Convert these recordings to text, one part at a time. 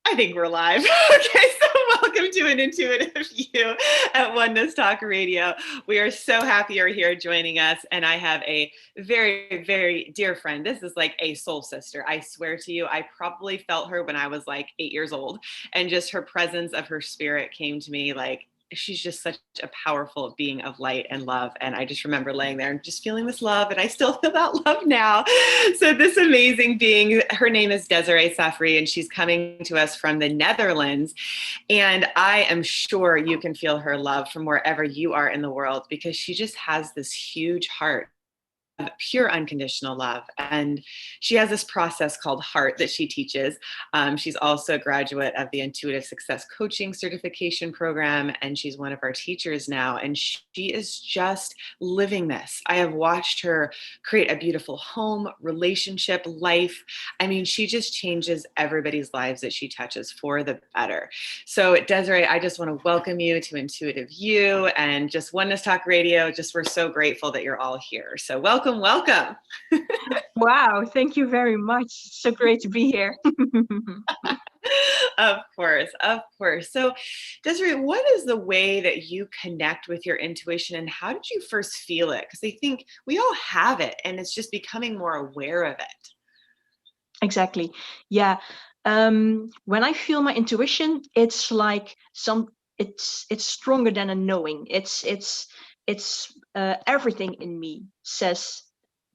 I think we're live. Okay, so welcome to An Intuitive You at Oneness Talk Radio. We are so happy you're here joining us. And I have a very, very dear friend. This is like a soul sister. I swear to you, I probably felt her when I was like 8 years old. And just her presence of her spirit came to me like, she's just such a powerful being of light and love. And I just remember laying there and just feeling this love. And I still feel that love now. So this amazing being, her name is Desiree Safri, and she's coming to us from the Netherlands. And I am sure you can feel her love from wherever you are in the world, because she just has this huge heart of pure unconditional love. And she has this process called HEART that she teaches. She's also a graduate of the Intuitive Success Coaching Certification Program, and she's one of our teachers now. And she is just living this. I have watched her create a beautiful home, relationship, life. I mean, she just changes everybody's lives that she touches for the better. So Desiree, I just want to welcome you to Intuitive You and just Oneness Talk Radio. Just we're so grateful that you're all here. So welcome. Wow, thank you very much. So great to be here. Of course. So Desiree, what is the way that you connect with your intuition, and how did you first feel it? Because I think we all have it and it's just becoming more aware of it. Exactly. Yeah. When I feel my intuition, it's like it's stronger than a knowing. It's everything in me says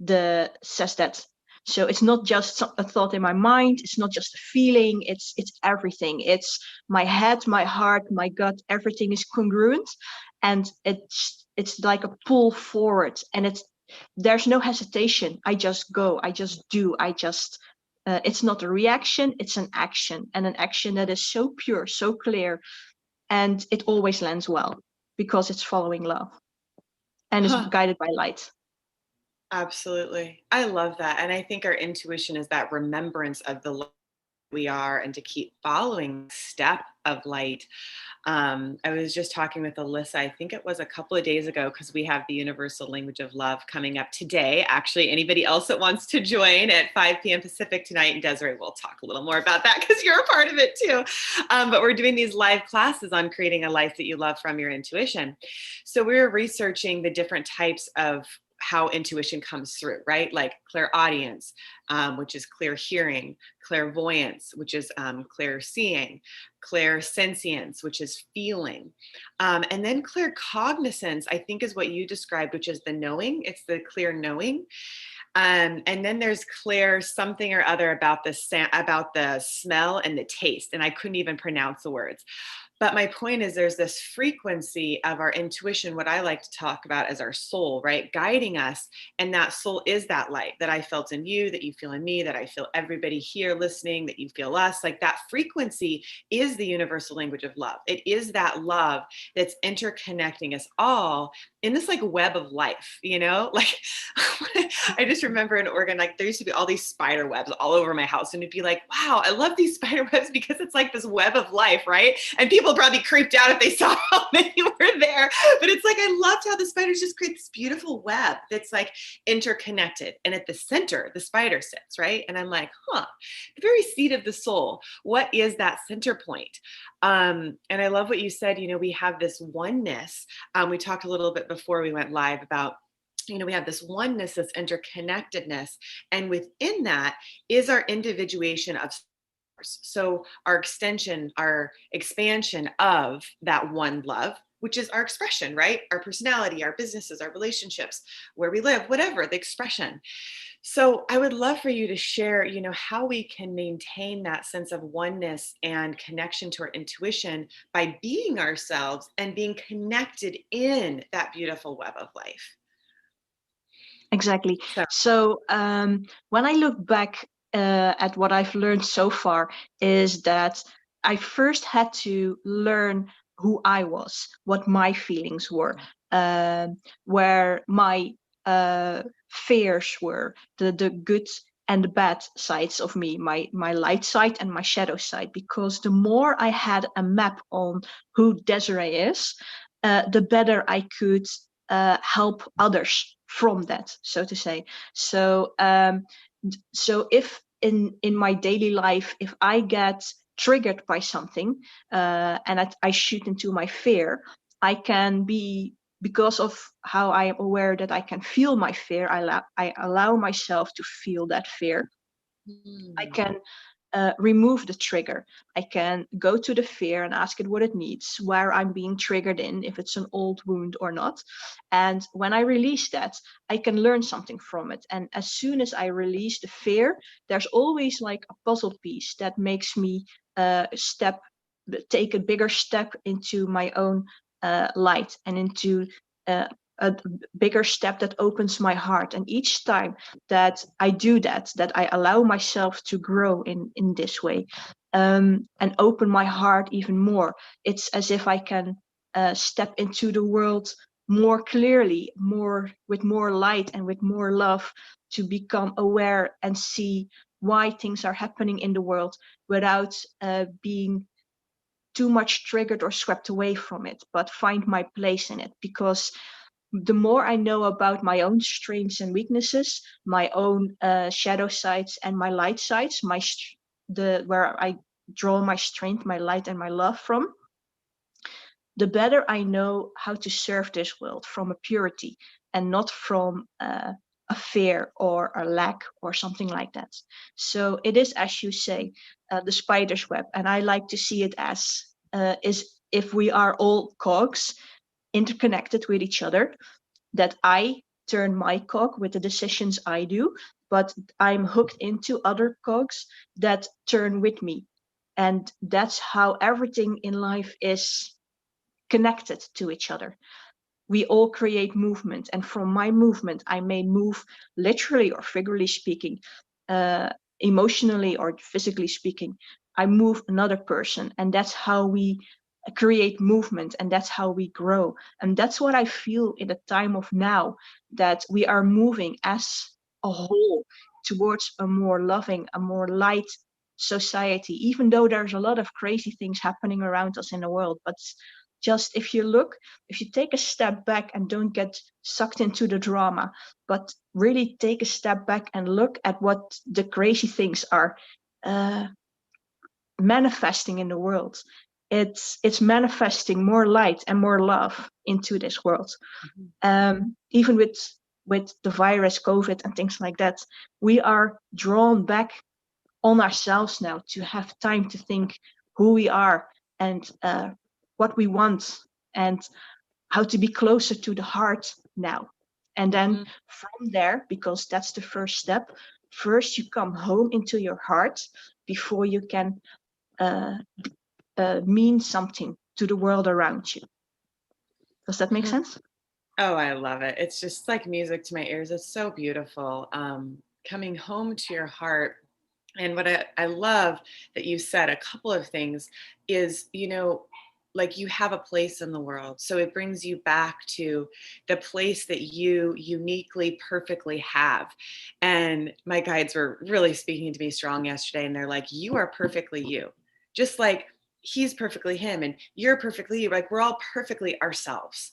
that. So it's not just a thought in my mind. It's not just a feeling. It's everything. It's my head, my heart, my gut. Everything is congruent, and it's like a pull forward. And there's no hesitation. I just go. I just do. It's not a reaction. It's an action, and an action that is so pure, so clear, and it always lands well because it's following love and is guided by light. Absolutely. I love that. And I think our intuition is that remembrance of the light we are, and to keep following step of light. I was just talking with Alyssa, I think it was a couple of days ago, because we have the Universal Language of Love coming up today. Actually, anybody else that wants to join at 5 p.m. Pacific tonight, and Desiree will talk a little more about that because you're a part of it too. But we're doing these live classes on creating a life that you love from your intuition. So we're researching the different types of how intuition comes through, right? Like clairaudience, which is clear hearing, clairvoyance, which is clear seeing, clairsentience, which is feeling, and then claircognizance, I think is what you described, which is the knowing. It's the clear knowing. And then there's clear something or other about the smell and the taste, and I couldn't even pronounce the words. But my point is, there's this frequency of our intuition, what I like to talk about as our soul, right? Guiding us. And that soul is that light that I felt in you, that you feel in me, that I feel everybody here listening, that you feel us. Like that frequency is the universal language of love. It is that love that's interconnecting us all in this like web of life, you know? Like I just remember in Oregon, like there used to be all these spider webs all over my house. And it'd be like, wow, I love these spider webs because it's like this web of life, right? And people probably creeped out if they saw how many were there. But it's like, I loved how the spiders just create this beautiful web that's like interconnected. And at the center, the spider sits, right? And I'm like, the very seat of the soul. What is that center point? And I love what you said, you know, we have this oneness. We talked a little bit before we went live about, you know, we have this oneness, this interconnectedness. And within that is our individuation of source. So our extension, our expansion of that one love, which is our expression, right? Our personality, our businesses, our relationships, where we live, whatever, the expression. So I would love for you to share, you know, how we can maintain that sense of oneness and connection to our intuition by being ourselves and being connected in that beautiful web of life. Exactly. So when I look back at what I've learned so far, is that I first had to learn who I was, what my feelings were, where my fears were, the good and the bad sides of me, my light side and my shadow side. Because the more I had a map on who Desiree is, the better I could help others from that, so to say. So if in my daily life, if I get triggered by something, and I shoot into my fear, I can be, because of how I am aware that I can feel my fear, I allow myself to feel that fear. I can remove the trigger. I can go to the fear and ask it what it needs, where I'm being triggered in, if it's an old wound or not. And when I release that, I can learn something from it. And as soon as I release the fear, there's always like a puzzle piece that makes me take a bigger step into my own light, and into a bigger step that opens my heart. And each time that I do that, that I allow myself to grow in this way, and open my heart even more, it's as if I can step into the world more clearly, with more light and with more love, to become aware and see why things are happening in the world, without being too much triggered or swept away from it, but find my place in it. Because the more I know about my own strengths and weaknesses, my own shadow sides and my light sides, where I draw my strength, my light, and my love from, the better I know how to serve this world from a purity, and not from a fear or a lack or something like that. So it is, as you say, the spider's web, and I like to see it as is if we are all cogs interconnected with each other, that I turn my cog with the decisions I do, but I'm hooked into other cogs that turn with me. And that's how everything in life is connected to each other. We all create movement, and from my movement, I may move literally or figuratively speaking, uh, emotionally or physically speaking. I move another person, and that's how we create movement, and that's how we grow. And that's what I feel in the time of now, that we are moving as a whole towards a more loving, a more light society, even though there's a lot of crazy things happening around us in the world. But just if you take a step back and don't get sucked into the drama, but really take a step back and look at what the crazy things are uh, manifesting in the world, it's manifesting more light and more love into this world. Even with the virus, COVID, and things like that, we are drawn back on ourselves now, to have time to think who we are, and what we want, and how to be closer to the heart now. And then from there, because that's the first step, first you come home into your heart before you can uh, mean something to the world around you. Does that make Mhm. sense? Oh, I love it. It's just like music to my ears. It's so beautiful. Coming home to your heart. And what I love that you said, a couple of things is, like you have a place in the world. So it brings you back to the place that you uniquely, perfectly have. And my guides were really speaking to me strong yesterday. And they're like, you are perfectly you. Just like he's perfectly him and you're perfectly you. Like we're all perfectly ourselves.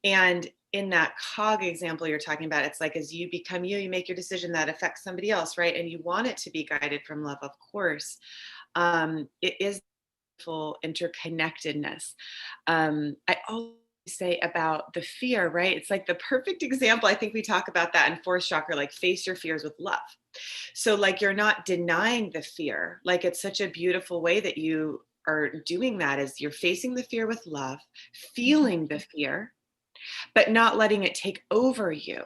And in that cog example you're talking about, it's like as you become you, you make your decision that affects somebody else, right? And you want it to be guided from love, of course. It is full interconnectedness. I always say about the fear, right? It's like the perfect example. I think we talk about that in fourth chakra, like face your fears with love. So, like, you're not denying the fear. Like, it's such a beautiful way that you are doing that is you're facing the fear with love, feeling the fear, but not letting it take over you,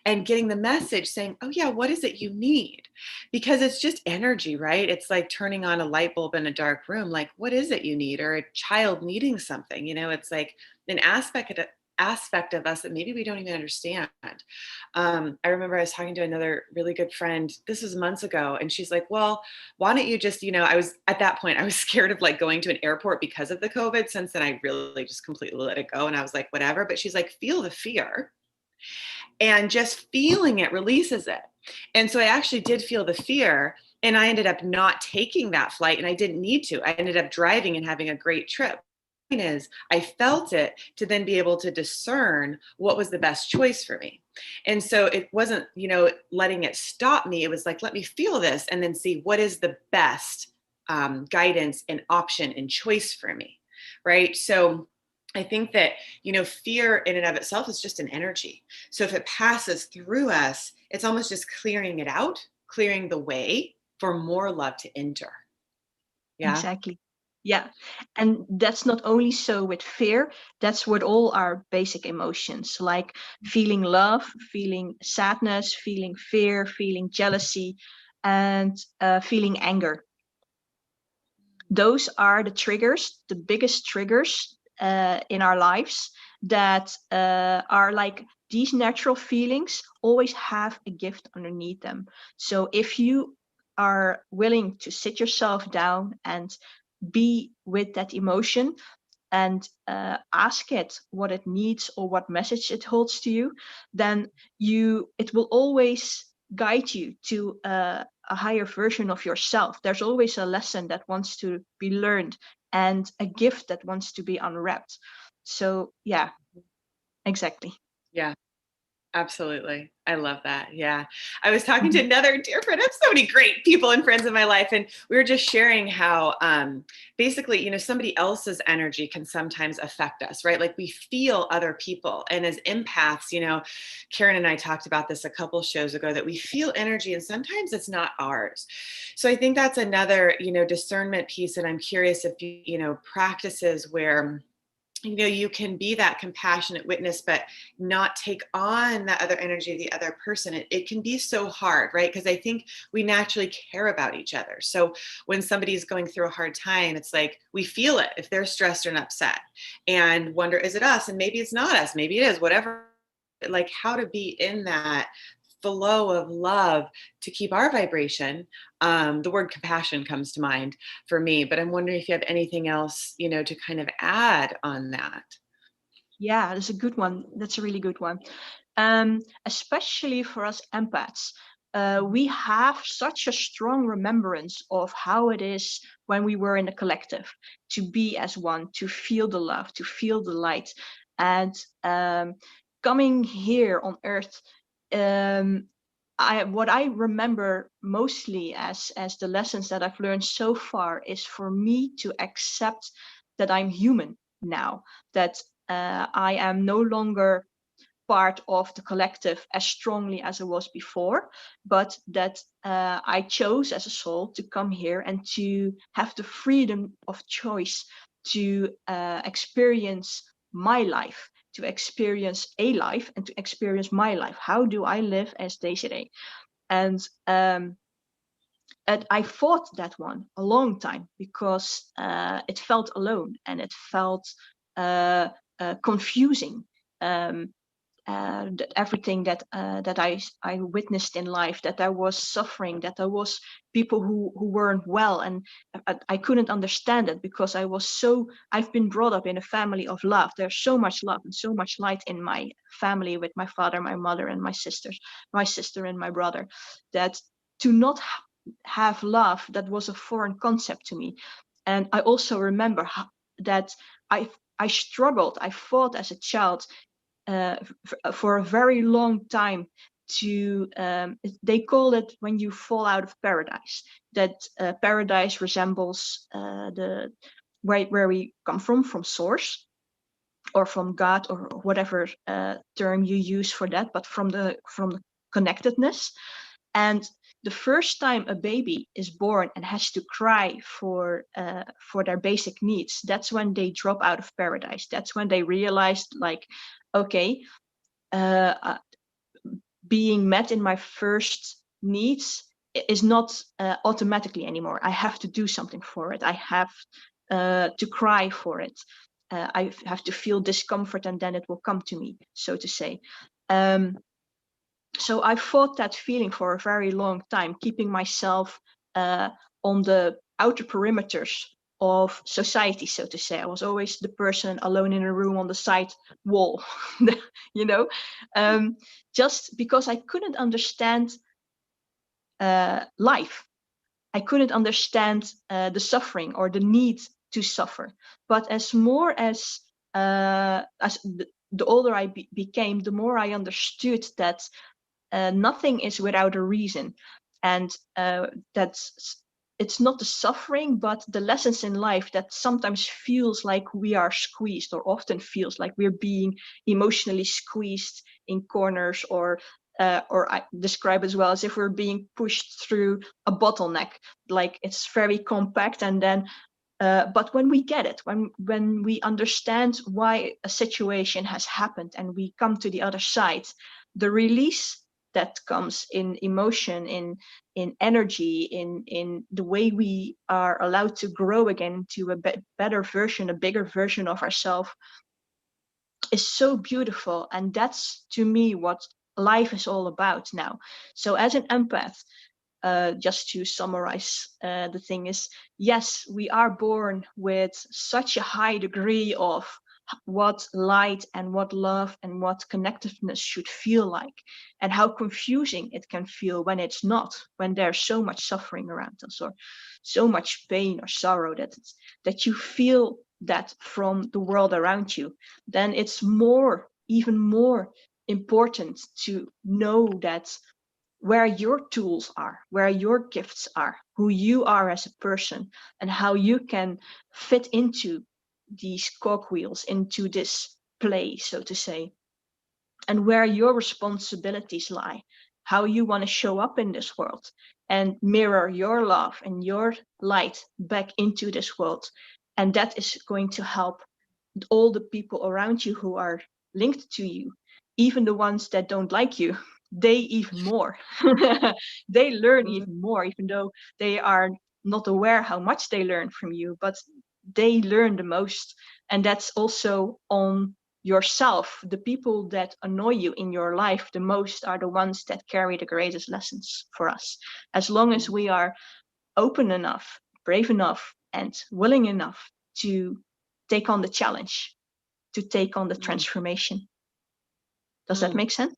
and getting the message saying, oh yeah, what is it you need? Because it's just energy, right? It's like turning on a light bulb in a dark room. Like, what is it you need? Or a child needing something, it's like an aspect of us that maybe we don't even understand. I remember I was talking to another really good friend, this was months ago, and she's like, well, why don't you just, I was at that point, I was scared of like going to an airport because of the COVID. Since then, I really just completely let it go. And I was like, whatever. But she's like, feel the fear, and just feeling it releases it. And so I actually did feel the fear, and I ended up not taking that flight, and I didn't need to. I ended up driving and having a great trip. Is I felt it to then be able to discern what was the best choice for me. And so it wasn't, letting it stop me. It was like, let me feel this and then see what is the best guidance and option and choice for me, right? So I think that, fear in and of itself is just an energy. So if it passes through us, it's almost just clearing it out, clearing the way for more love to enter. Yeah. Exactly. Yeah. And that's not only so with fear, that's with all our basic emotions, like feeling love, feeling sadness, feeling fear, feeling jealousy, and feeling anger. Those are the triggers, the biggest triggers in our lives that are like these natural feelings always have a gift underneath them. So if you are willing to sit yourself down and be with that emotion and ask it what it needs or what message it holds to you, then it will always guide you to a higher version of yourself. There's always a lesson that wants to be learned and a gift that wants to be unwrapped. So yeah, exactly. Yeah. Absolutely. I love that. Yeah. I was talking to Mhm. another dear friend. I have so many great people and friends in my life. And we were just sharing how basically, somebody else's energy can sometimes affect us, right? Like we feel other people. And as empaths, Karen and I talked about this a couple shows ago that we feel energy and sometimes it's not ours. So I think that's another, discernment piece. And I'm curious if practices where you can be that compassionate witness but not take on that other energy of the other person. It can be so hard, right? Because I think we naturally care about each other. So when somebody's going through a hard time, it's like we feel it if they're stressed and upset and wonder, is it us? And maybe it's not us, maybe it is, whatever. Like how to be in that flow of love to keep our vibration. The word compassion comes to mind for me, but I'm wondering if you have anything else, to kind of add on that. Yeah, that's a good one. That's a really good one. Especially for us empaths, we have such a strong remembrance of how it is when we were in the collective, to be as one, to feel the love, to feel the light. And coming here on Earth, um, what I remember mostly as the lessons that I've learned so far is for me to accept that I'm human now, that I am no longer part of the collective as strongly as I was before, but that I chose as a soul to come here and to have the freedom of choice to experience my life, to experience a life, and to experience my life. How do I live as Desiree? And I fought that one a long time because it felt alone and it felt uh, confusing. Um, that everything that I witnessed in life, that there was suffering, that there was people who weren't well, and I couldn't understand it because I've been brought up in a family of love. There's so much love and so much light in my family with my father, my mother, and my sisters, my sister and my brother, that to not have love, that was a foreign concept to me. And I also remember that I struggled, I fought as a child for a very long time to they call it when you fall out of paradise, that paradise resembles the where we come from source or from God or whatever term you use for that, but from the connectedness. And the first time a baby is born and has to cry for their basic needs, that's when they drop out of paradise. That's when they realized, like, okay, uh, being met in my first needs is not automatically anymore. I have to do something for it. I have to cry for it. I have to feel discomfort and then it will come to me, so to say. So I fought that feeling for a very long time, keeping myself on the outer perimeters of society, so to say. I was always the person alone in a room on the side wall, you know, just because I couldn't understand life. I couldn't understand the suffering or the need to suffer. But as the older I became, the more I understood that nothing is without a reason, and that's it's not the suffering, but the lessons in life that sometimes feels like we are squeezed, or often feels like we're being emotionally squeezed in corners, or I describe as well as if we're being pushed through a bottleneck, like it's very compact. And then but when we get it, when we understand why a situation has happened and we come to the other side, the release that comes in emotion, in energy, in the way we are allowed to grow again to a better version, a bigger version of ourselves, is so beautiful. And that's, to me, what life is all about now. So as an empath, just to summarize, the thing is, yes, we are born with such a high degree of what light and what love and what connectiveness should feel like, and how confusing it can feel when it's not, when there's so much suffering around us, or so much pain or sorrow that you feel that from the world around you. Then it's even more important to know that where your tools are, where your gifts are, who you are as a person, and how you can fit into these cogwheels, into this play, so to say, and where your responsibilities lie, how you want to show up in this world and mirror your love and your light back into this world. And that is going to help all the people around you who are linked to you, even the ones that don't like you, they even more. They learn Mm. even more, even though they are not aware how much they learn from you, but they learn the most. And that's also on yourself. The people that annoy you in your life the most are the ones that carry the greatest lessons for us. As long as we are open enough, brave enough, and willing enough to take on the challenge, to take on the Mm. transformation. Does that Mm. make sense?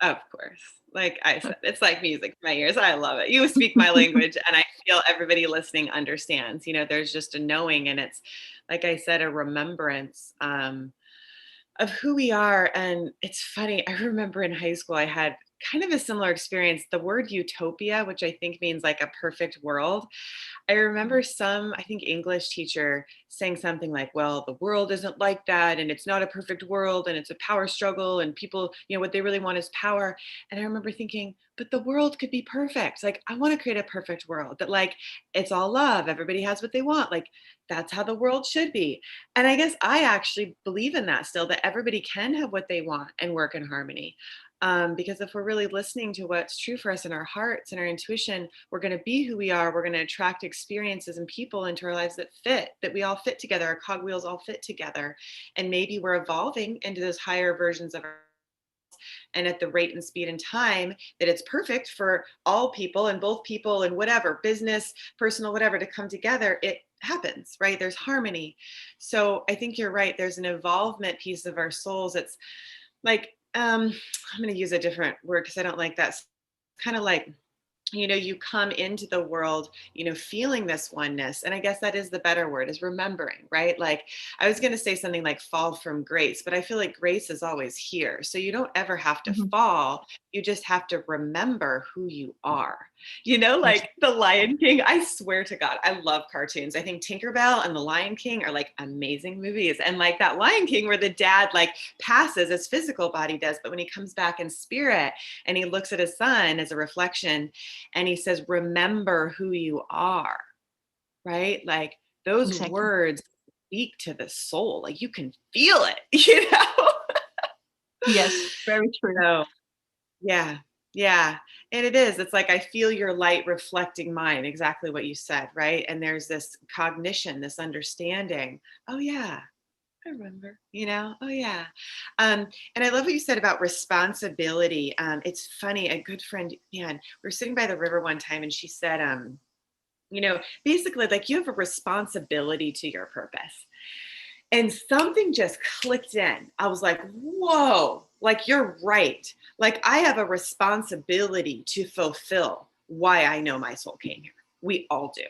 Of course. Like I said, it's like music to my ears. I love it. You speak my language, and I feel everybody listening understands. There's just a knowing, and it's, like I said, a remembrance of who we are. And it's funny, I remember in high school, I had kind of a similar experience. The word utopia, which I think means like a perfect world, I remember some, I think, English teacher saying something like, well, the world isn't like that, and it's not a perfect world, and it's a power struggle, and people, what they really want is power. And I remember thinking, but the world could be perfect. Like, I want to create a perfect world that, like, it's all love, everybody has what they want. Like, that's how the world should be. And I guess I actually believe in that still, that everybody can have what they want and work in harmony. Because if we're really listening to what's true for us in our hearts and our intuition, we're going to be who we are. We're going to attract experiences and people into our lives that we all fit together. Our cogwheels all fit together. And maybe we're evolving into those higher versions of our, and at the rate and speed and time that it's perfect for all people and both people and whatever, business, personal, whatever, to come together, it happens, right? There's harmony. So I think you're right. There's an evolvement piece of our souls. It's like, I'm going to use a different word because I don't like that. It's kind of like, you come into the world, feeling this oneness. And I guess that is the better word, is remembering, right? Like, I was going to say something like fall from grace, but I feel like grace is always here. So you don't ever have to Mhm. fall. You just have to remember who you are. Yes. Like the Lion King, I swear to God, I love cartoons. I think Tinkerbell and the Lion King are like amazing movies. And like that Lion King where the dad like passes, his physical body does, but when he comes back in spirit and he looks at his son as a reflection, and he says, remember who you are, right? Like those Exactly. words speak to the soul. Like you can feel it, you know? Yes, very true. So, yeah, yeah. And it is. It's like I feel your light reflecting mine, exactly what you said, right? And there's this cognition, this understanding. Oh, yeah. I remember, oh yeah. And I love what you said about responsibility. It's funny, a good friend, man, we were sitting by the river one time and she said, basically like you have a responsibility to your purpose. And something just clicked in. I was like, whoa, like you're right. Like I have a responsibility to fulfill why I know my soul came here. We all do.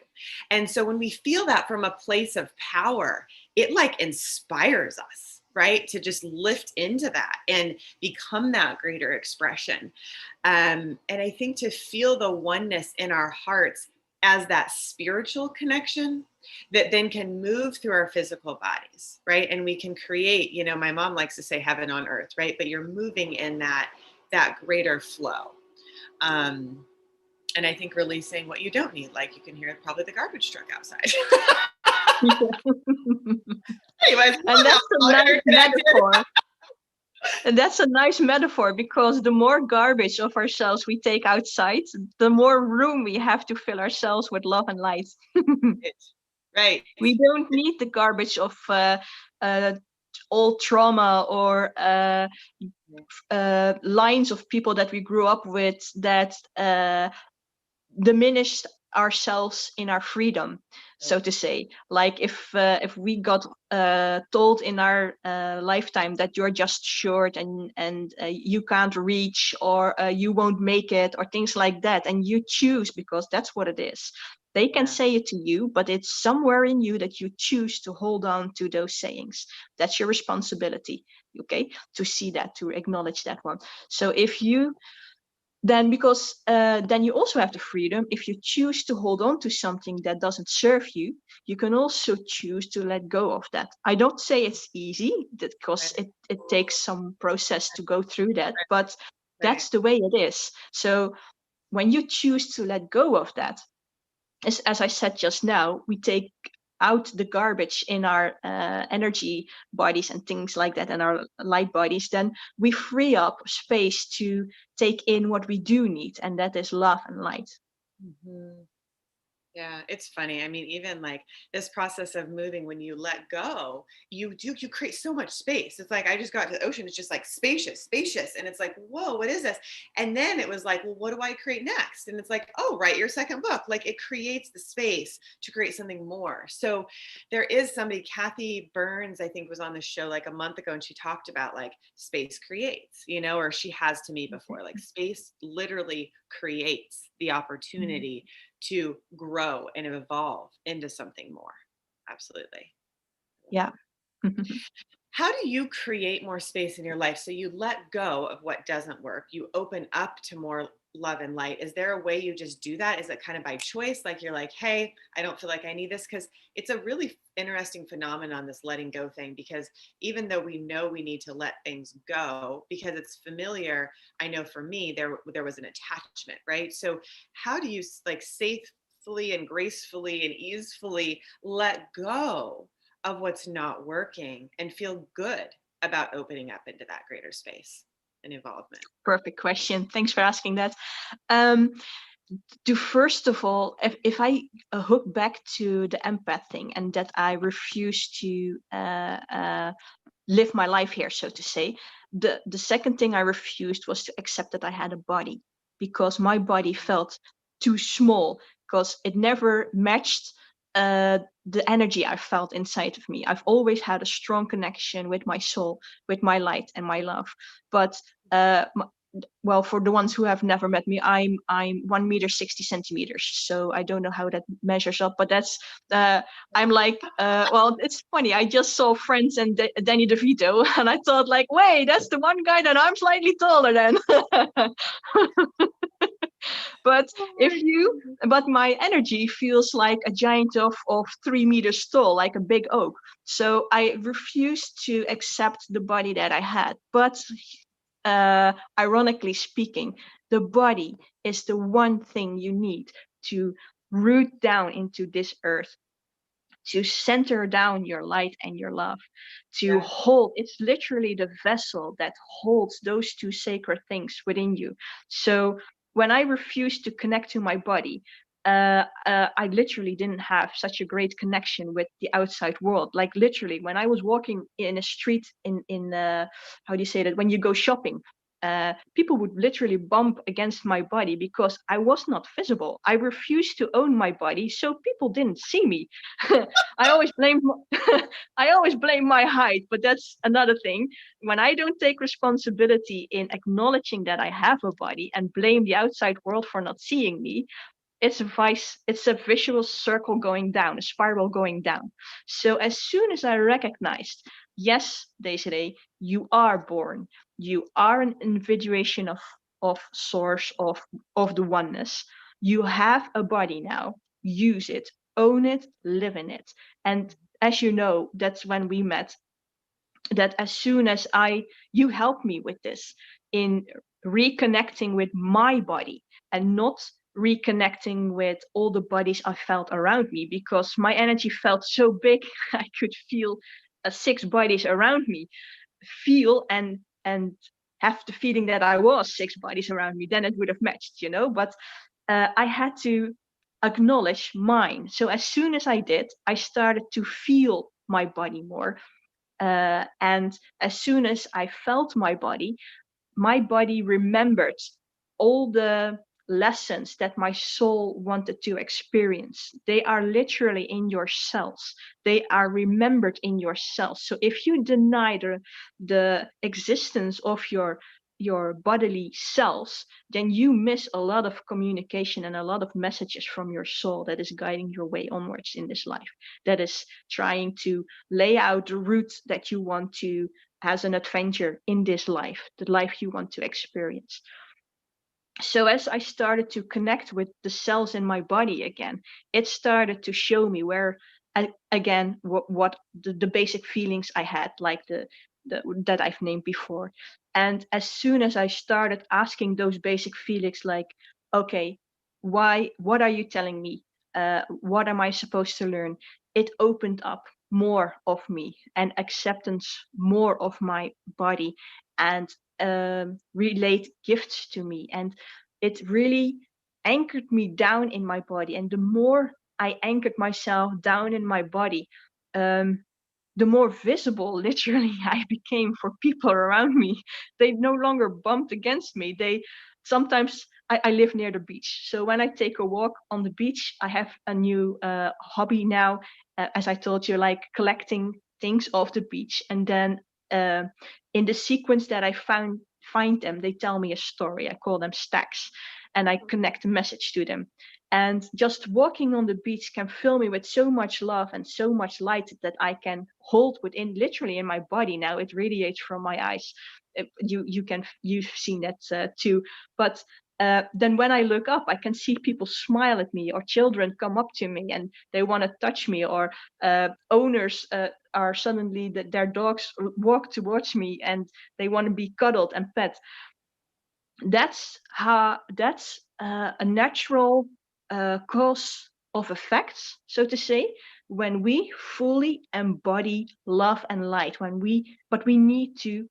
And so when we feel that from a place of power, it like inspires us, right? To just lift into that and become that greater expression. And I think to feel the oneness in our hearts, as that spiritual connection that then can move through our physical bodies, right? And we can create, my mom likes to say heaven on earth, right? But you're moving in that greater flow. Um, and I think releasing what you don't need, like you can hear probably the garbage truck outside. Anyways, And that's a how nice interconnected. metaphor. And that's a nice metaphor, because the more garbage of ourselves we take outside, the more room we have to fill ourselves with love and light. Right. We don't need the garbage of old trauma or lines of people that we grew up with that diminished ourselves in our freedom, so to say. Like if we got told in our lifetime that you're just short and you can't reach, or you won't make it, or things like that, and you choose, because that's what it is. They can say it to you, but it's somewhere in you that you choose to hold on to those sayings. That's your responsibility, okay, to see that, to acknowledge that one. So if you then, because then you also have the freedom, if you choose to hold on to something that doesn't serve you, you can also choose to let go of that. I don't say it's easy, because it takes some process to go through that, but that's the way it is. So when you choose to let go of that, as I said just now, we take out the garbage in our energy bodies and things like that, and our light bodies, then we free up space to take in what we do need, and that is love and light. Mm-hmm. Yeah, it's funny. I mean, even like this process of moving, when you let go, you create so much space. It's like I just got to the ocean, it's just like spacious, spacious. And it's like, whoa, what is this? And then it was like, well, what do I create next? And it's like, oh, write your second book. Like it creates the space to create something more. So there is somebody, Kathy Burns, I think was on the show like a month ago, and she talked about like space creates, or she has to me before, like space literally creates the opportunity to grow and evolve into something more. Absolutely. Yeah. How do you create more space in your life? So you let go of what doesn't work, you open up to more love and light. Is there a way you just do that? Is it kind of by choice? Like you're like, hey, I don't feel like I need this? Because it's a really interesting phenomenon, this letting go thing, because even though we know we need to let things go because it's familiar, I know for me, there was an attachment, right? So how do you like safely and gracefully and easefully let go of what's not working and feel good about opening up into that greater space and involvement? Perfect question. Thanks for asking that. Um, to first of all, if I hook back to the empath thing, and that I refuse to live my life here, so to say, the second thing I refused was to accept that I had a body, because my body felt too small, because it never matched the energy I felt inside of me. I've always had a strong connection with my soul, with my light and my love. But well, for the ones who have never met me, I'm 1 meter 60 centimeters. So I don't know how that measures up, but that's I'm like well, it's funny. I just saw Friends and Danny DeVito, and I thought like, wait, that's the one guy that I'm slightly taller than. But but my energy feels like a giant of 3 meters tall, like a big oak. So I refused to accept the body that I had. But ironically speaking, the body is the one thing you need to root down into this earth, to center down your light and your love, to hold. It's literally the vessel that holds those two sacred things within you. So when I refused to connect to my body, I literally didn't have such a great connection with the outside world. Like literally, when I was walking in a street in how do you say that? When you go shopping, people would literally bump against my body because I was not visible. I refused to own my body, so people didn't see me. I always blame I always blame my height, but that's another thing. When I don't take responsibility in acknowledging that I have a body and blame the outside world for not seeing me, it's a visual circle going down, a spiral going down. So as soon as I recognized, yes, Desiree, you are born, you are an individuation of source, of the oneness, you have a body now, use it, own it, live in it. And as you know, that's when we met, that as soon as you helped me with this, in reconnecting with my body and not reconnecting with all the bodies I felt around me, because my energy felt so big. I could feel 6 bodies around me, feel and have the feeling that I was 6 bodies around me, then it would have matched, but I had to acknowledge mine. So as soon as I did, I started to feel my body more, and as soon as I felt my body remembered all the lessons that my soul wanted to experience. They are literally in your cells. They are remembered in your cells. So if you deny the existence of your bodily cells, then you miss a lot of communication and a lot of messages from your soul that is guiding your way onwards in this life, that is trying to lay out the route that you want to as an adventure in this life, the life you want to experience. So as I started to connect with the cells in my body again, it started to show me where, again, what the basic feelings I had, like the that I've named before. And as soon as I started asking those basic feelings, like, okay, why? What are you telling me? What am I supposed to learn? It opened up more of me and acceptance more of my body, and relayed gifts to me, and it really anchored me down in my body. And the more I anchored myself down in my body, um, the more visible literally I became for people around me. They no longer bumped against me. They sometimes, I live near the beach, so when I take a walk on the beach, I have a new hobby now, as I told you, like collecting things off the beach, and then uh, in the sequence that I find them, they tell me a story. I call them stacks, and I connect a message to them. And just walking on the beach can fill me with so much love and so much light that I can hold within, literally in my body. Now it radiates from my eyes. You've seen that too. But then when I look up, I can see people smile at me, or children come up to me and they want to touch me, or owners are suddenly their dogs walk towards me and they want to be cuddled and pet. That's a natural cause of effects, so to say, when we fully embody love and light. But we need to,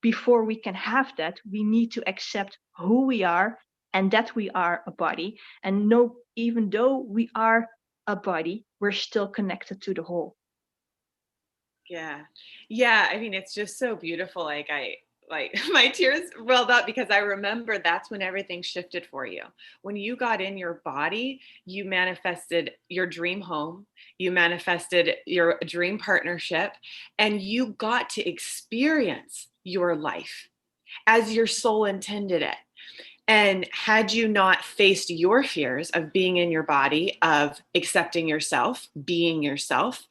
before we can have that, we need to accept who we are, and that we are a body, and no, even though we are a body, we're still connected to the whole. Yeah. Yeah, I mean, it's just so beautiful. Like my tears welled up because I remember that's when everything shifted for you. When you got in your body, you manifested your dream home, you manifested your dream partnership, and you got to experience your life as your soul intended it. And had you not faced your fears of being in your body, of accepting yourself, being yourself,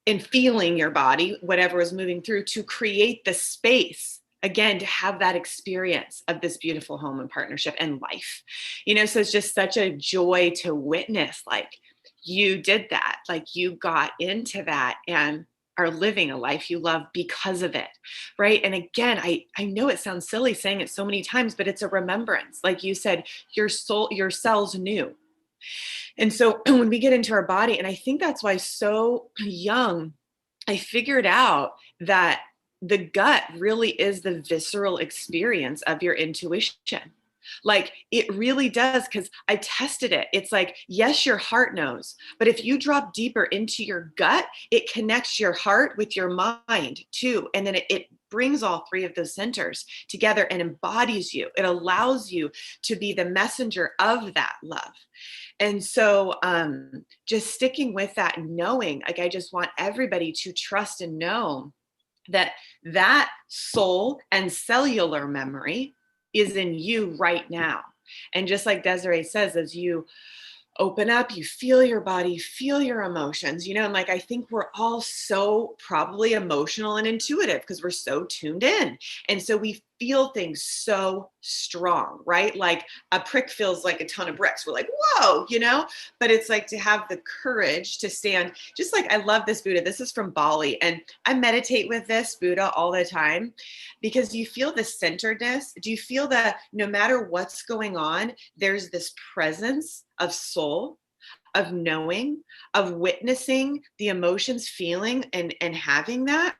and feeling your body, whatever was moving through, to create the space again to have that experience of this beautiful home and partnership and life. So it's just such a joy to witness, like, you did that, like you got into that and are living a life you love because of it, right? And again, I know it sounds silly saying it so many times, but it's a remembrance. Like you said, your soul, your cells knew. And so when we get into our body, and I think that's why so young, I figured out that the gut really is the visceral experience of your intuition. Like it really does, because I tested it. It's like, yes, your heart knows, but if you drop deeper into your gut, it connects your heart with your mind too. And then it brings all three of those centers together and embodies you. It allows you to be the messenger of that love. And so just sticking with that, knowing, like, I just want everybody to trust and know that that soul and cellular memory is in you right now. And just like Desiree says, as you open up, you feel your body, feel your emotions, and like, I think we're all so probably emotional and intuitive because we're so tuned in. And so we feel things so strong, right? Like a prick feels like a ton of bricks. We're like, whoa, you know? But it's like to have the courage to stand, just like I love this Buddha. This is from Bali. And I meditate with this Buddha all the time because you feel the centeredness. Do you feel that no matter what's going on, there's this presence of soul, of knowing, of witnessing the emotions, feeling, and having that,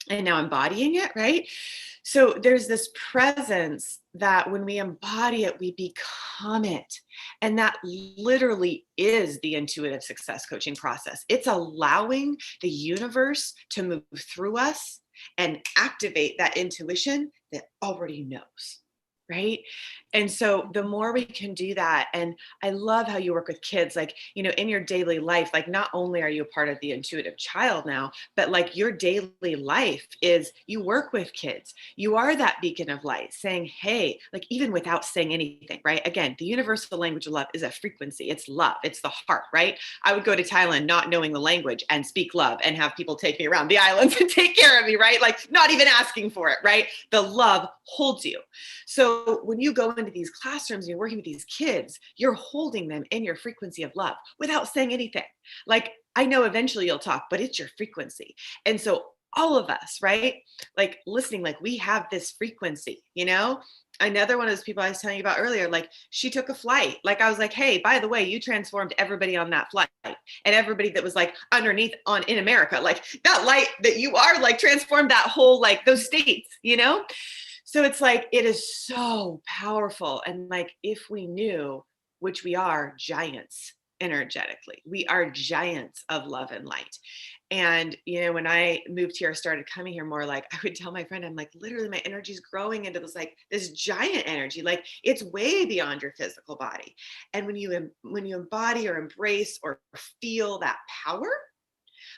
and now embodying it, right? So there's this presence that when we embody it, we become it. And that literally is the intuitive success coaching process. It's allowing the universe to move through us and activate that intuition that already knows. Right. And so the more we can do that, and I love how you work with kids, like, you know, in your daily life, like not only are you a part of the intuitive child now, but like your daily life is you work with kids. You are that beacon of light saying, hey, like even without saying anything, right? Again, the universal language of love is a frequency. It's love. It's the heart, right? I would go to Thailand not knowing the language and speak love and have people take me around the islands and take care of me, right? Like not even asking for it, right? The love holds you. So when you go into these classrooms and you're working with these kids, you're holding them in your frequency of love without saying anything. Like, I know eventually you'll talk, but it's your frequency. And so all of us, right? Like listening, like we have this frequency, you know? Another one of those people I was telling you about earlier, like she took a flight. Like I was like, hey, by the way, you transformed everybody on that flight and everybody that was like underneath on in America, like that light that you are like transformed that whole, like those states, you know? So it's like, it is so powerful. And like, if we knew, which we are giants energetically, we are giants of love and light. And, you know, when I moved here, started coming here more, like I would tell my friend, I'm like, literally my energy is growing into this, like this giant energy, like it's way beyond your physical body. And when you embody or embrace or feel that power,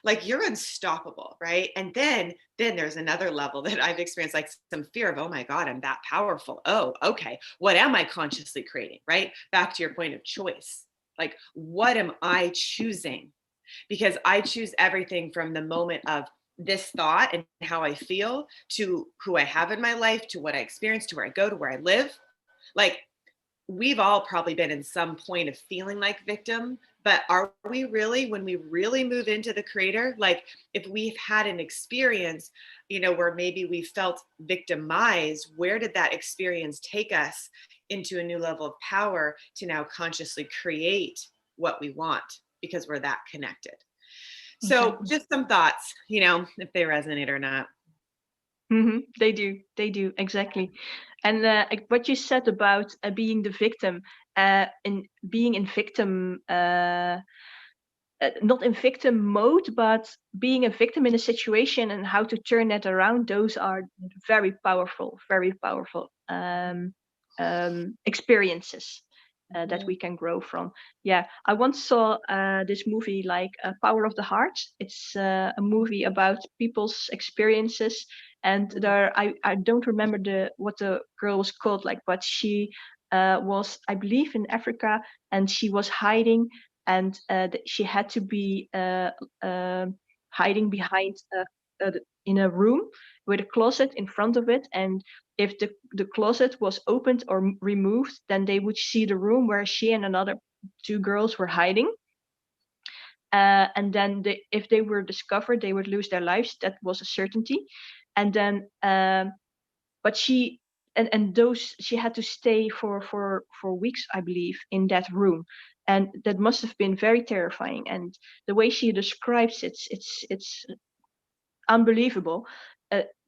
like you're unstoppable, right? And then there's another level that I've experienced, like some fear of, oh my God, I'm that powerful. Oh, okay, what am I consciously creating, right? Back to your point of choice, like what am I choosing? Because I choose everything from the moment of this thought and how I feel to who I have in my life, to what I experience, to where I go, to where I live. Like we've all probably been in some point of feeling like victim, but are we really, when we really move into the creator, like if we've had an experience, you know, where maybe we felt victimized, where did that experience take us into a new level of power to now consciously create what we want because we're that connected? So Exactly. just some thoughts, you know, if they resonate or not. They do, exactly. And what you said about being the victim, in being in victim, not in victim mode, but being a victim in a situation and how to turn that around, those are very powerful experiences that Mhm. we can grow from. Yeah, I once saw this movie like Power of the Heart. It's a movie about people's experiences. And there, I don't remember what the girl was called, like, but she was, I believe, in Africa, and she was hiding, and she had to be hiding behind in a room with a closet in front of it. And if the closet was opened or removed, then they would see the room where she and another two girls were hiding. And then if they were discovered, they would lose their lives. That was a certainty. And then but and those, she had to stay for weeks, I believe, in that room. And that must have been very terrifying. And the way she describes it, it's unbelievable,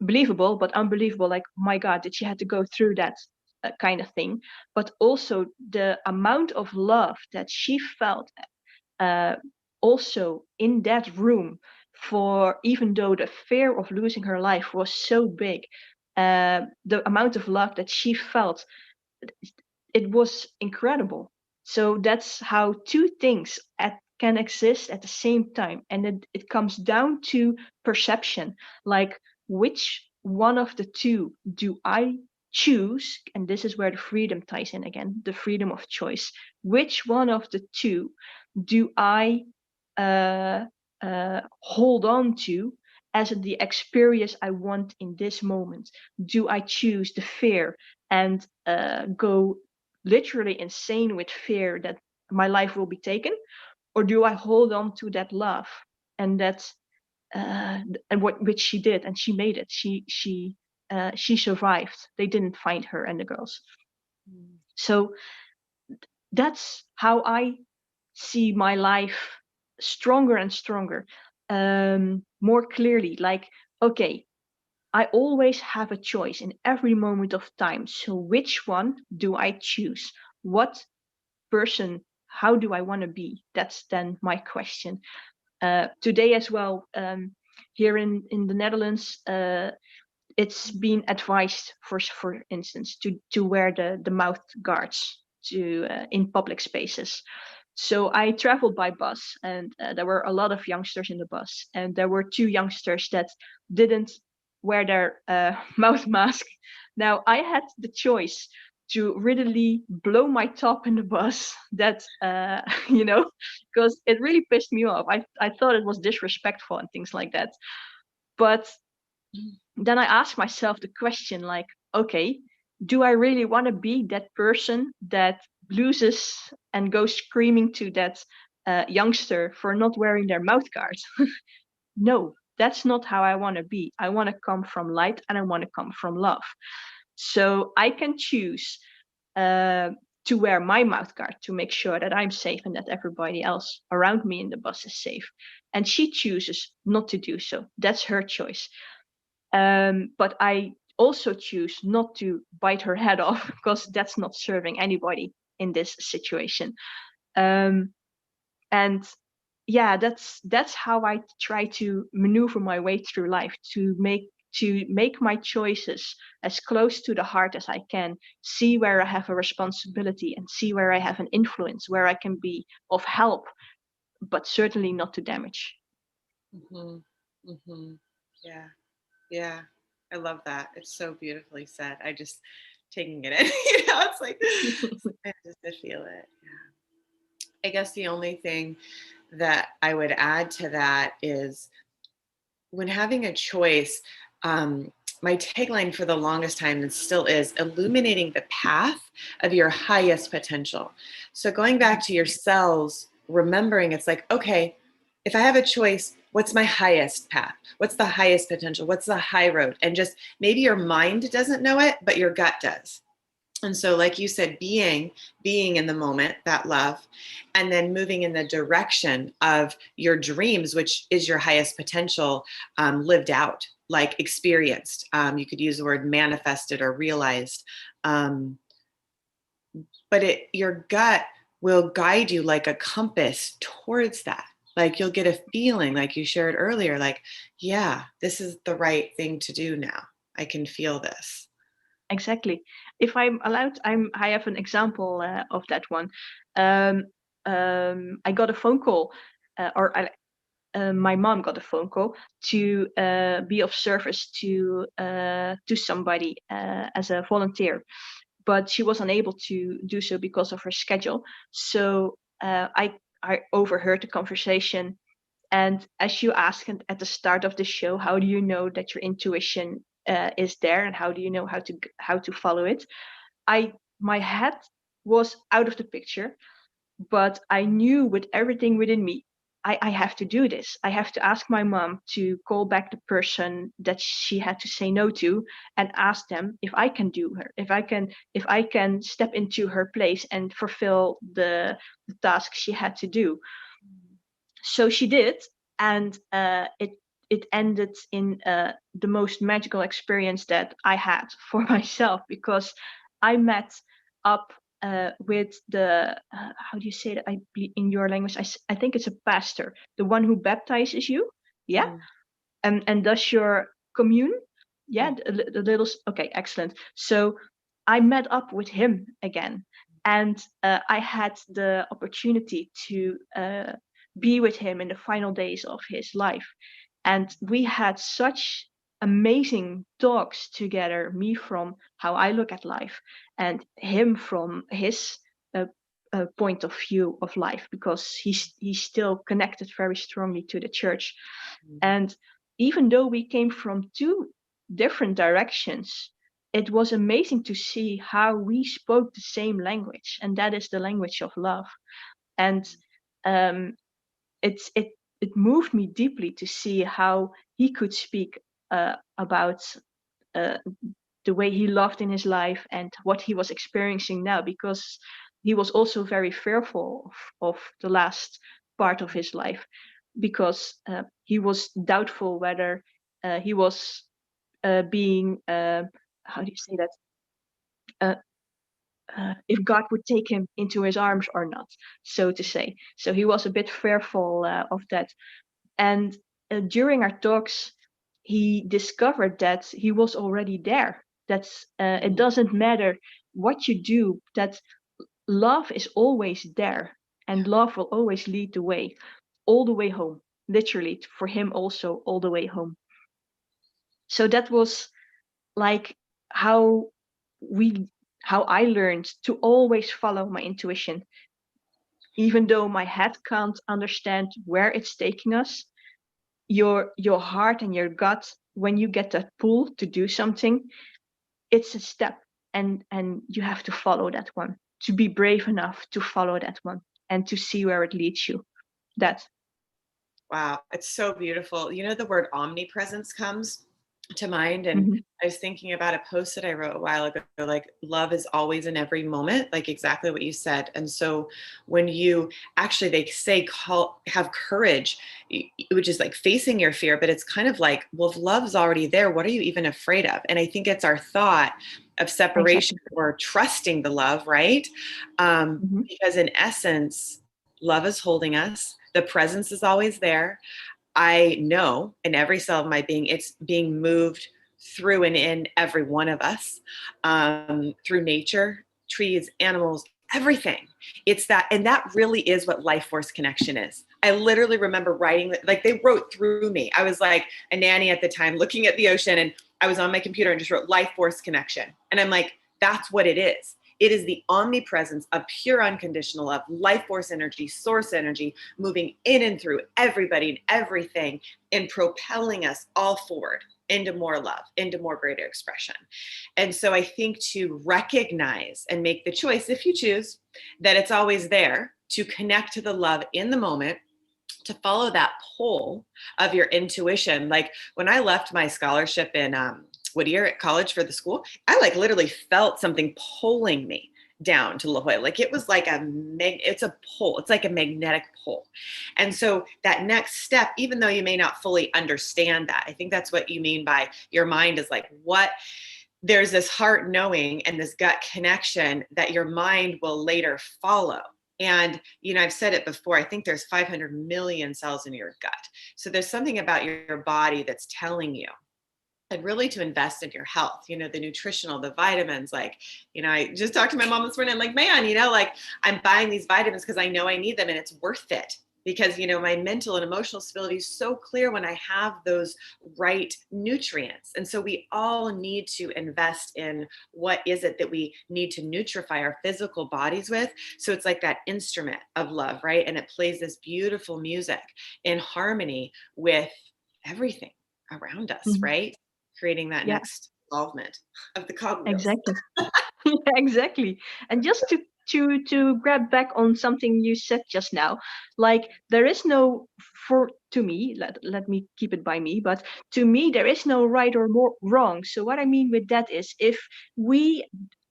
believable but unbelievable. Like, my God, did she had to go through that kind of thing? But also the amount of love that she felt, uh, also in that room, for even though the fear of losing her life was so big, the amount of love that she felt, it was incredible. So that's how two things can exist at the same time. And it comes down to perception, like which one of the two do I choose? And this is where the freedom ties in again, the freedom of choice. Which one of the two do I hold on to? as the experience I want in this moment? Do I choose the fear and go literally insane with fear that my life will be taken, or do I hold on to that love? And that's and what which she did, and she made it. She survived. They didn't find her and the girls. So that's how I see my life stronger and stronger, more clearly. Like, okay, I always have a choice in every moment of time. So which one do I choose? What person, how do I want to be? That's then my question. Today as well, here in the Netherlands, it's been advised, for instance, to wear the mouth guards to in public spaces. So I traveled by bus, and there were a lot of youngsters in the bus, and there were two youngsters that didn't wear their mouth mask. Now I had the choice to readily blow my top in the bus. That because it really pissed me off. I thought it was disrespectful and things like that. But then I asked myself the question, like, okay, do I really want to be that person that loses and goes screaming to that youngster for not wearing their mouth guard? No, that's not how I want to be. I want to come from light, and I want to come from love. So I can choose uh, to wear my mouth guard to make sure that I'm safe and that everybody else around me in the bus is safe. And she chooses not to do so. That's her choice. But I also choose not to bite her head off, because that's not serving anybody in this situation. Um, and yeah, that's how I try to maneuver my way through life, to make my choices as close to the heart as I can, see where I have a responsibility and see where I have an influence, where I can be of help, but certainly not to damage. Mhm. Mhm. Yeah. Yeah. I love that. It's so beautifully said. I just taking it in. It's like I just to feel it. Yeah. I guess the only thing that I would add to that is when having a choice, my tagline for the longest time and still is illuminating the path of your highest potential. So going back to your cells, remembering it's like, okay, if I have a choice, what's my highest path? What's the highest potential? What's the high road? And just maybe your mind doesn't know it, but your gut does. And so, like you said, being in the moment, that love, and then moving in the direction of your dreams, which is your highest potential, lived out, like experienced. You could use the word manifested or realized. um, but your gut will guide you like a compass towards that. Like you'll get a feeling, like you shared earlier, like, yeah, this is the right thing to do now. I can feel this. Exactly. If I'm allowed, I have an example of that one. Um, I got a phone call, my mom got a phone call to be of service to somebody as a volunteer, but she was unable to do so because of her schedule. So I overheard the conversation, and as you asked at the start of the show, how do you know that your intuition is there, and how do you know how to follow it? My head was out of the picture, but I knew with everything within me, I have to do this. I have to ask my mom to call back the person that she had to say no to, and ask them if I can do her, if I can step into her place and fulfill the task she had to do. So she did, and it ended in the most magical experience that I had for myself, because I met up with the how do you say that, in your language, I think it's a pastor, the one who baptizes you, yeah, Mm. and does your commune, yeah, the little, okay, excellent. So I met up with him again, and I had the opportunity to be with him in the final days of his life, and we had such amazing talks together, me from how I look at life, and him from his point of view of life, because he's still connected very strongly to the church. Mm. And even though we came from two different directions, it was amazing to see how we spoke the same language, and that is the language of love. And um, it's it moved me deeply to see how he could speak about uh, the way he loved in his life and what he was experiencing now, because he was also very fearful of the last part of his life, because he was doubtful whether he was being how do you say that, uh, if God would take him into his arms or not, so to say. So he was a bit fearful of that. And during our talks, he discovered that he was already there. That it doesn't matter what you do, that love is always there, and love will always lead the way, all the way home, literally, for him also, all the way home. So that was like how we how I learned to always follow my intuition, even though my head can't understand where it's taking us. Your heart and your gut, when you get that pull to do something, it's a step, and you have to follow that one, to be brave enough to follow that one and to see where it leads you. That. Wow, it's so beautiful. You know, the word omnipresence comes to mind. And Mhm. I was thinking about a post that I wrote a while ago, like love is always in every moment, like exactly what you said. And so when you actually, they say, have courage, which is like facing your fear, but it's kind of like, well, if love's already there, what are you even afraid of? And I think it's our thought of separation Exactly. or trusting the love, right? Hmm. Because in essence, love is holding us. The presence is always there. I know in every cell of my being, it's being moved through and in every one of us, through nature, trees, animals, everything. It's that, and that really is what life force connection is. I literally remember writing, like they wrote through me. I was like a nanny at the time looking at the ocean, and I was on my computer and just wrote life force connection. And I'm like, that's what it is. It is the omnipresence of pure unconditional love, life force energy, source energy, moving in and through everybody and everything, and propelling us all forward into more love, into more greater expression. And so I think to recognize and make the choice, if you choose, that it's always there, to connect to the love in the moment, to follow that pull of your intuition. Like when I left my scholarship in Whittier at college for the school, I like literally felt something pulling me down to La Jolla. Like it was like it's a pull. It's like a magnetic pull. And so that next step, even though you may not fully understand that, I think that's what you mean by your mind is like, what, there's this heart knowing and this gut connection that your mind will later follow. And, you know, I've said it before, I think there's 500 million cells in your gut. So there's something about your body that's telling you, and really to invest in your health, you know, the nutritional, the vitamins. Like, you know, I just talked to my mom this morning. I'm like, man, you know, like I'm buying these vitamins because I know I need them and it's worth it. Because, you know, my mental and emotional stability is so clear when I have those right nutrients. And so we all need to invest in what is it that we need to nutrify our physical bodies with. So it's like that instrument of love, right? And it plays this beautiful music in harmony with everything around us, Hmm. right? Creating that Yeah, next involvement of the cogwheels. exactly. Yeah, exactly. And just to grab back on something you said just now, like there is no, for to me, let me keep it by me, but to me there is no right or more wrong. So what I mean with that is, if we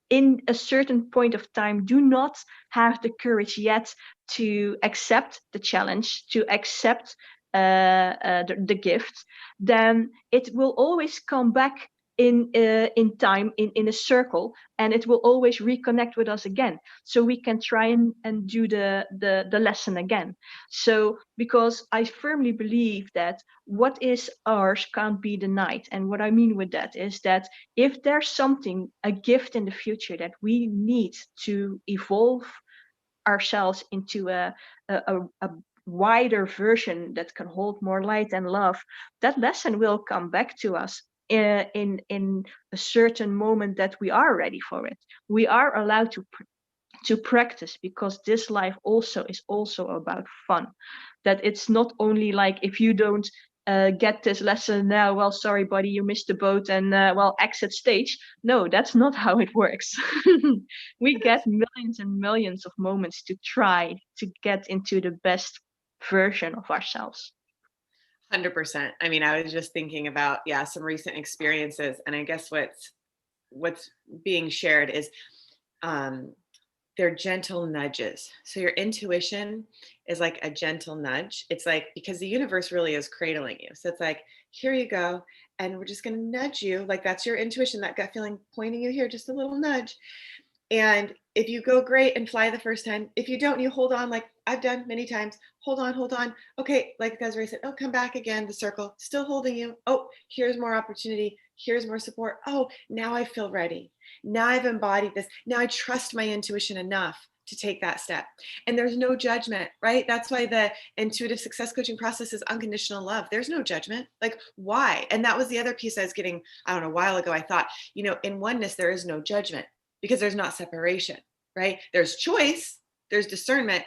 in a certain point of time do not have the courage yet to accept the challenge, to accept the gift, then it will always come back in time, in a circle, and it will always reconnect with us again, so we can try and do the lesson again. So because I firmly believe that what is ours can't be denied, and what I mean with that is that if there's something, a gift in the future that we need to evolve ourselves into a wider version that can hold more light and love, that lesson will come back to us in a certain moment that we are ready for it. We are allowed to practice, because this life also is also about fun. That it's not only like, if you don't get this lesson now. Well, sorry, buddy, you missed the boat, and well, exit stage. No, that's not how it works. We get millions and millions of moments to try to get into the best version of ourselves. 100%. I mean, I was just thinking about, yeah, some recent experiences, and I guess what's being shared is um, they're gentle nudges. So your intuition is like a gentle nudge. It's like, because the universe really is cradling you. So it's like, here you go. And we're just going to nudge you. Like, that's your intuition, that gut feeling pointing you here, just a little nudge. And if you go great and fly the first time, if you don't, you hold on, like I've done many times. Hold on, hold on. Okay, like Desiree said, oh, come back again, the circle, still holding you. Oh, here's more opportunity. Here's more support. Oh, now I feel ready. Now I've embodied this. Now I trust my intuition enough to take that step. And there's no judgment, right? That's why the intuitive success coaching process is unconditional love. There's no judgment. Like, why? And that was the other piece I was getting, I don't know, a while ago. I thought, in oneness, there is no judgment because there's not separation, right? There's choice, there's discernment,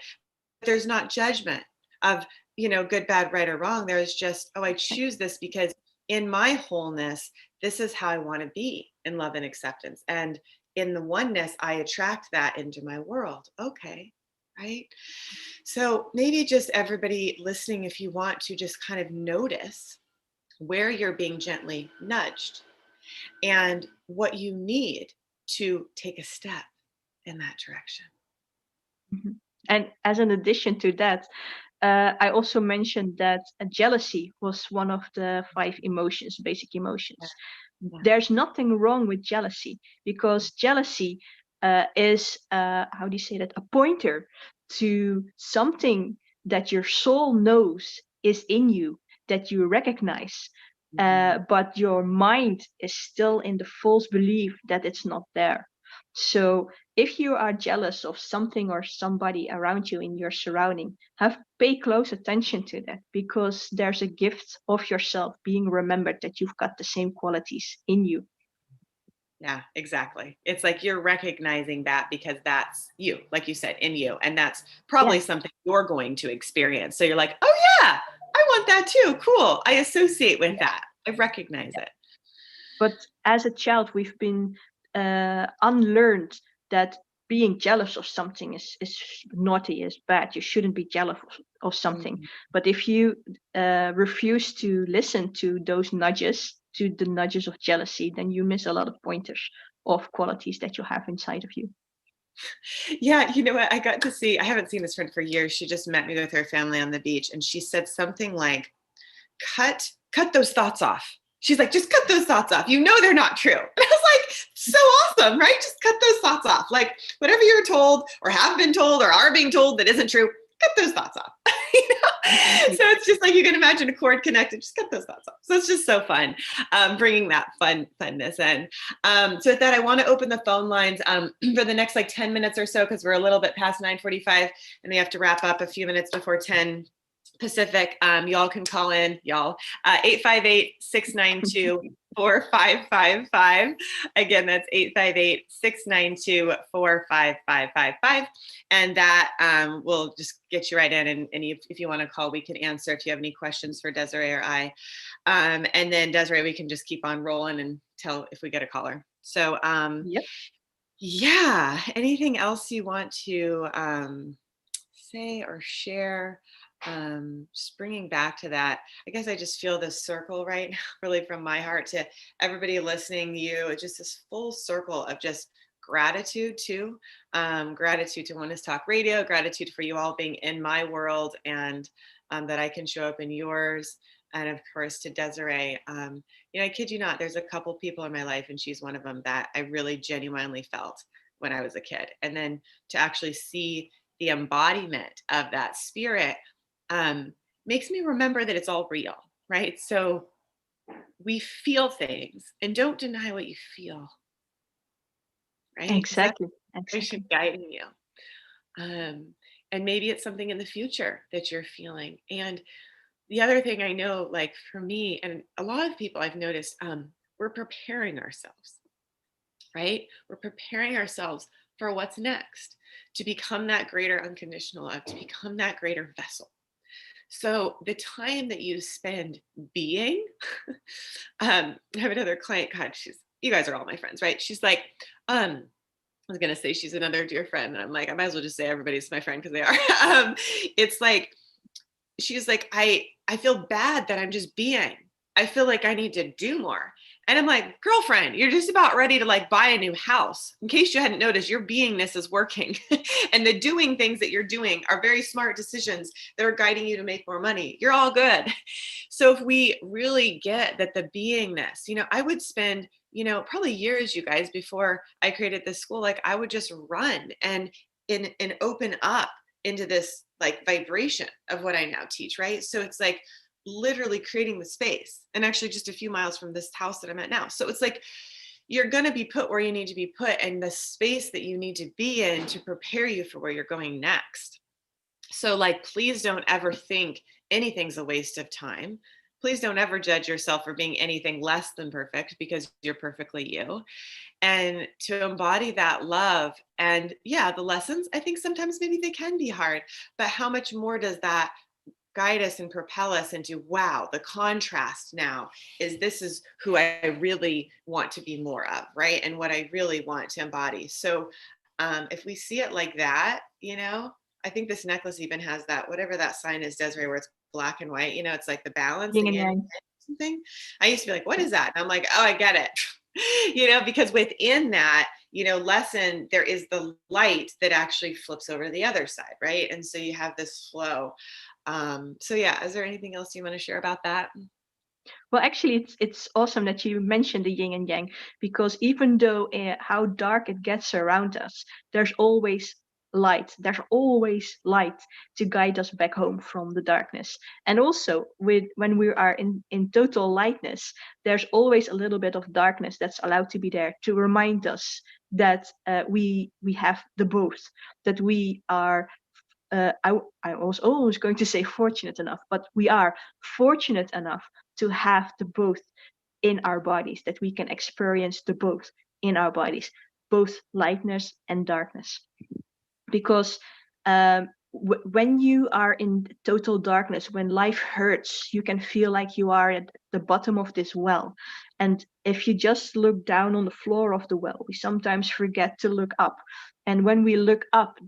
there's not judgment of, good, bad, right, or wrong. There's just, oh, I choose this because in my wholeness, this is how I want to be in love and acceptance. And in the oneness, I attract that into my world. Okay, right? So maybe just everybody listening, if you want to just kind of notice where you're being gently nudged and what you need to take a step in that direction. Mhm. And as an addition to that, I also mentioned that jealousy was one of the 5 emotions, basic Yeah, emotions. yeah. There's nothing wrong with jealousy, because jealousy is, how do you say that, a pointer to something that your soul knows is in you, that you recognize, Mhm. but your mind is still in the false belief that it's not there. So if you are jealous of something or somebody around you in your surrounding, pay close attention to that, because there's a gift of yourself being remembered, that you've got the same qualities in you. Yeah, exactly. It's like you're recognizing that because that's you, like you said, in you. And that's Yeah, probably something you're going to experience. So you're like, oh, yeah, I want that too. Cool. I associate with yeah, that. I recognize yeah. it. But as a child, we've been unlearned that being jealous of something is naughty, is bad. You shouldn't be jealous of something. Mhm. But if you refuse to listen to those nudges, to the nudges of jealousy, then you miss a lot of pointers of qualities that you have inside of you. Yeah, you know what? I got to see, I haven't seen this friend for years. She just met me with her family on the beach. And she said something like, cut those thoughts off. She's like, just cut those thoughts off. They're not true. And I was like, so awesome, right? Just cut those thoughts off. Like whatever you're told or have been told or are being told that isn't true, cut those thoughts off. Exactly. So it's just like you can imagine a cord connected, just cut those thoughts off. So it's just so fun, bringing that funness in. So with that, I want to open the phone lines for the next like 10 minutes or so, because we're a little bit past 9:45 and we have to wrap up a few minutes before 10 Pacific. Y'all can call in, 858-692-4555. Again, that's 858-692-45555. And that will just get you right in. And if you want to call, we can answer if you have any questions for Desiree or I. And then Desiree, we can just keep on rolling and tell if we get a caller. So Yep. yeah, anything else you want to say or share? Just bringing back to that, I guess I just feel this circle right now, really from my heart to everybody listening, it's just this full circle of just gratitude too. Gratitude to Oneness Talk Radio, gratitude for you all being in my world, and that I can show up in yours. And of course to Desiree, I kid you not, there's a couple people in my life, and she's one of them, that I really genuinely felt when I was a kid. And then to actually see the embodiment of that spirit makes me remember that it's all real, right? So we feel things, and don't deny what you feel, right? Because that's Exactly. intuition Exactly. guiding you. And maybe it's something in the future that you're feeling. And the other thing I know, like for me and a lot of people I've noticed, we're preparing ourselves, right? We're preparing ourselves for what's next, to become that greater unconditional love, to become that greater vessel. So the time that you spend being, I have another client, God, you guys are all my friends, right? She's like, I was gonna say she's another dear friend, and I'm like, I might as well just say everybody's my friend because they are. It's like she's like, I feel bad that I'm just being. I feel like I need to do more. And I'm like, girlfriend, you're just about ready to like buy a new house. In case you hadn't noticed, your beingness is working. And the doing things that you're doing are very smart decisions that are guiding you to make more money. You're all good. So if we really get that the beingness, I would spend, probably years, you guys, before I created this school, like I would just run and open up into this like vibration of what I now teach, right? So it's like literally creating the space, and actually just a few miles from this house that I'm at now. So it's like you're going to be put where you need to be put and the space that you need to be in to prepare you for where you're going next. So like please don't ever think anything's a waste of time. Please don't ever judge yourself for being anything less than perfect, because you're perfectly you. And to embody that love, and yeah, the lessons, I think sometimes maybe they can be hard, but how much more does that guide us and propel us into, wow, the contrast now is this is who I really want to be more of, right? And what I really want to embody. So if we see it like that, I think this necklace even has that, whatever that sign is, Desiree, where it's black and white, it's like the balance, the Yin and yin and yang. yang or something. I used to be like, what is that? And I'm like, oh, I get it. Because within that, lesson, there is the light that actually flips over to the other side, right? And so you have this flow. So yeah, is there anything else you want to share about that? Well, actually, it's awesome that you mentioned the yin and yang, because even though how dark it gets around us, there's always light. There's always light to guide us back home from the darkness. And also, when we are in total lightness, there's always a little bit of darkness that's allowed to be there to remind us that we have the both, that we are I was almost going to say fortunate enough, but we are fortunate enough to have the both in our bodies, that we can experience the both in our bodies, both lightness and darkness. Because when you are in total darkness, when life hurts, you can feel like you are at the bottom of this well. And if you just look down on the floor of the well, we sometimes forget to look up. And when we look up,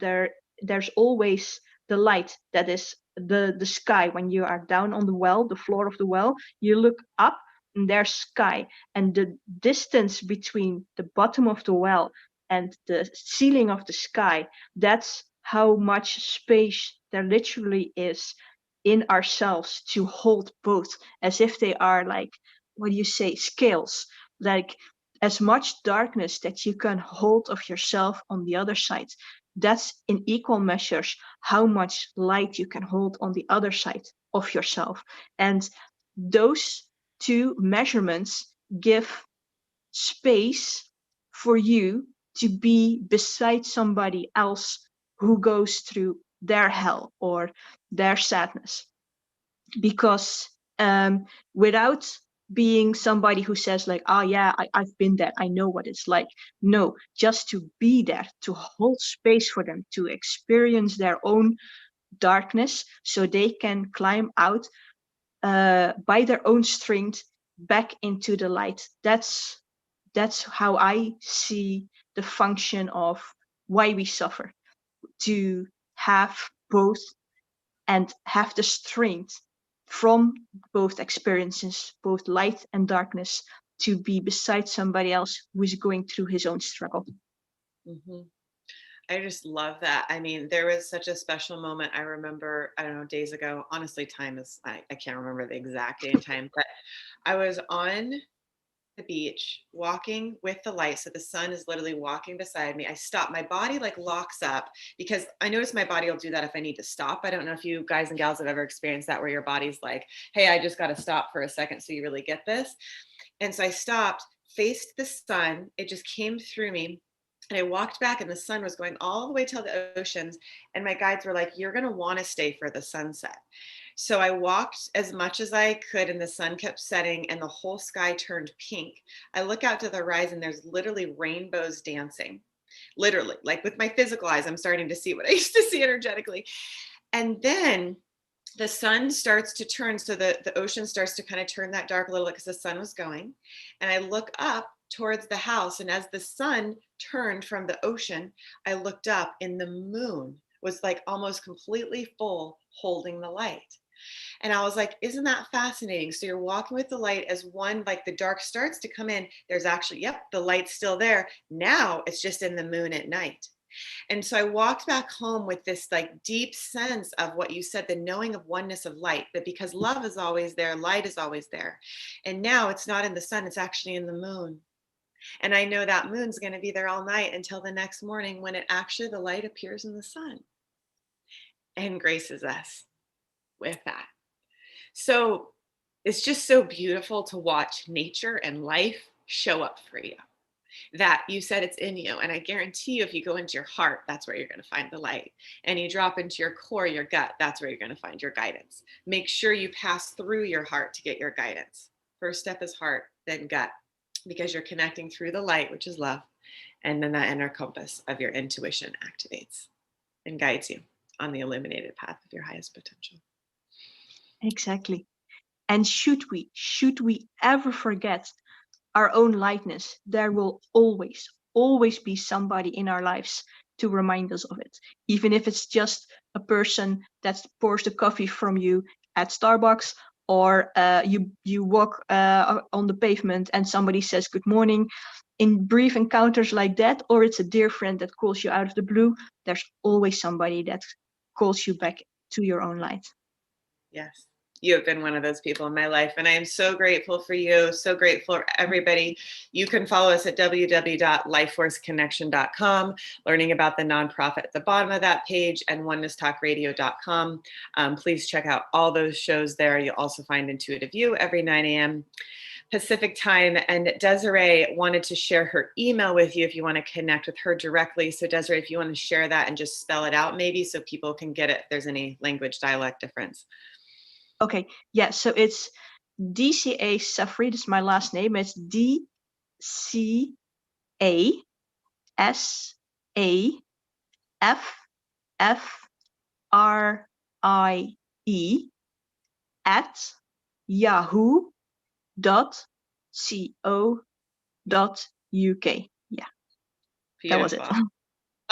there's always the light, that is the sky. When you are down on the well, the floor of the well, you look up and there's sky. And the distance between the bottom of the well and the ceiling of the sky, that's how much space there literally is in ourselves to hold both, as if they are like, what do you say, scales. Like as much darkness that you can hold of yourself on the other side, that's in equal measures how much light you can hold on the other side of yourself. And those two measurements give space for you to be beside somebody else who goes through their hell or their sadness. Because without being somebody who says like, oh yeah, I've been there, I know what it's like. No, just to be there, to hold space for them, to experience their own darkness so they can climb out by their own strength back into the light. That's how I see the function of why we suffer, to have both and have the strength from both experiences, both light and darkness, to be beside somebody else who is going through his own struggle. Hmm. I just love that. I mean, there was such a special moment. I remember, I don't know, days ago. Honestly, time is, I can't remember the exact day and time, but I was on the beach walking with the light. So the sun is literally walking beside me. I stop. My body like locks up because I notice my body will do that if I need to stop. I don't know if you guys and gals have ever experienced that, where your body's like, hey, I just got to stop for a second so you really get this. And so I stopped, faced the sun. It just came through me. And I walked back, and the sun was going all the way to the oceans. And my guides were like, you're going to want to stay for the sunset. So I walked as much as I could, and the sun kept setting, and the whole sky turned pink. I look out to the horizon, there's literally rainbows dancing. Literally, like with my physical eyes, I'm starting to see what I used to see energetically. And then the sun starts to turn. So the ocean starts to kind of turn that dark a little bit because the sun was going. And I look up towards the house. And as the sun turned from the ocean, I looked up and the moon was like almost completely full, holding the light. And I was like, isn't that fascinating? So you're walking with the light as one, like the dark starts to come in. There's actually, yep, the light's still there. Now it's just in the moon at night. And so I walked back home with this like deep sense of what you said, the knowing of oneness of light, that because love is always there, light is always there. And now it's not in the sun, it's actually in the moon. And I know that moon's going to be there all night until the next morning when it actually, the light appears in the sun and graces us with that. So it's just so beautiful to watch nature and life show up for you. That you said it's in you. And I guarantee you, if you go into your heart, that's where you're going to find the light. And you drop into your core, your gut, that's where you're going to find your guidance. Make sure you pass through your heart to get your guidance. First step is heart, then gut, because you're connecting through the light, which is love. And then that inner compass of your intuition activates and guides you on the illuminated path of your highest potential. Exactly. And should we ever forget our own lightness, there will always be somebody in our lives to remind us of it. Even if it's just a person that pours the coffee from you at Starbucks, or you walk on the pavement and somebody says good morning. In brief encounters like that, or it's a dear friend that calls you out of the blue, there's always somebody that calls you back to your own light. Yes. You have been one of those people in my life, and I am so grateful for you, so grateful for everybody. You can follow us at www.lifeforceconnection.com, learning about the nonprofit at the bottom of that page, and onenesstalkradio.com. Please check out all those shows there. You'll also find Intuitive You every 9 a.m. Pacific time. And Desiree wanted to share her email with you if you want to connect with her directly. So Desiree, if you want to share that and just spell it out maybe so people can get it if there's any language dialect difference. Okay, yeah, so it's DCA Safri, this is my last name. It's DCASAFFRIE at yahoo.co.uk. Yeah, that was it. Beautiful.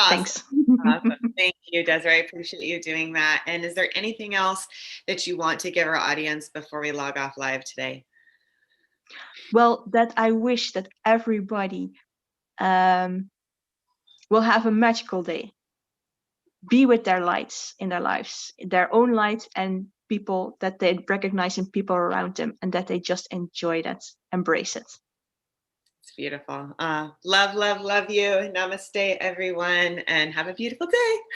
Thanks. Awesome. Thank you, Desiree. I appreciate you doing that. And is there anything else that you want to give our audience before we log off live today? Well, that I wish that everybody will have a magical day. Be with their lights in their lives, their own light, and people that they recognize in people around them, and that they just enjoy that, embrace it. It's beautiful. Love, love, love you. Namaste, everyone, and have a beautiful day.